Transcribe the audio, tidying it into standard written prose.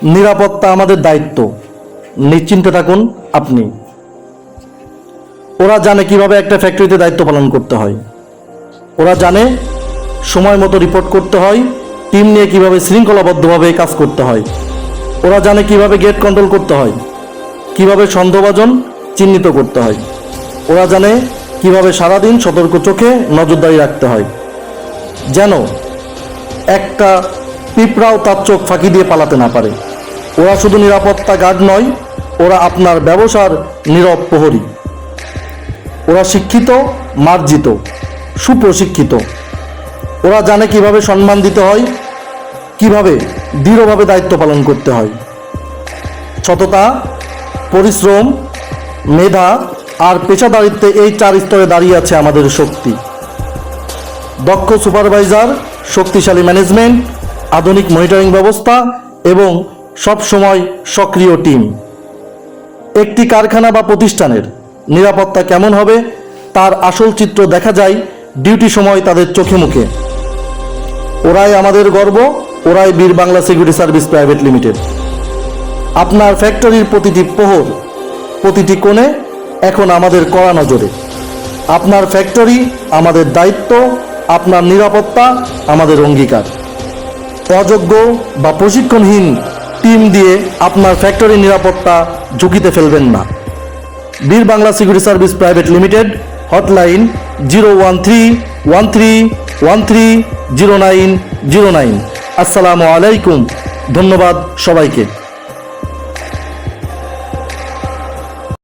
নিরাপত্তা আমাদের দায়িত্ব, নিশ্চিন্তে থাকুন আপনি। ওরা জানে কিভাবে একটা ফ্যাক্টরিতে দায়িত্ব পালন করতে হয়। ওরা জানে সময় মতো রিপোর্ট করতে হয়, টিম নিয়ে কিভাবে শৃঙ্খলাবদ্ধভাবে কাজ করতে হয়। ওরা জানে কিভাবে গেট কন্ট্রোল করতে হয়, কিভাবে সন্দেহভাজন চিহ্নিত করতে হয়। ওরা জানে কিভাবে সারাদিন সতর্ক চোখে নজরদারি রাখতে হয়, যেন একটা পিঁপড়াও তার চোখ ফাঁকি দিয়ে পালাতে না পারে। ওরা শুধু নিরাপত্তা গার্ড নয়, ওরা আপনার ব্যবসার নীরব প্রহরী। ওরা শিক্ষিত, মার্জিত, সুপ্রশিক্ষিত। ওরা জানে কিভাবে সম্মান দিতে হয়, কিভাবে দৃঢ়ভাবে দায়িত্ব পালন করতে হয়। সততা, পরিশ্রম, মেধা আর পেশাদারিত্বে এই 4 স্তরে দাঁড়িয়ে আছে আমাদের শক্তি। দক্ষ সুপারভাইজার, শক্তিশালী ম্যানেজমেন্ট, আধুনিক মনিটরিং ব্যবস্থা এবং সবসময় সক্রিয় টিম। একটি কারখানা বা প্রতিষ্ঠানের নিরাপত্তা কেমন হবে তার আসল চিত্র দেখা যায় ডিউটি সময় তাদের চোখে মুখে। ওরাই আমাদের গর্ব, ওরাই বীর Bangla security service private limited. আপনার ফ্যাক্টরির প্রতিটি প্রহর, প্রতিটি কোণে এখন আমাদের কড়া নজরে। আপনার ফ্যাক্টরি আমাদের দায়িত্ব, আপনার নিরাপত্তা আমাদের অঙ্গীকার। অযোগ্য বা প্রশিক্ষণহীন টিম দিয়ে আপনার ফ্যাক্টরির নিরাপত্তা ঝুঁকিতে ফেলবেন না। বীর Bangla security service private limited, hotline 01313130909। আসসালামু আলাইকুম। ধন্যবাদ সবাইকে।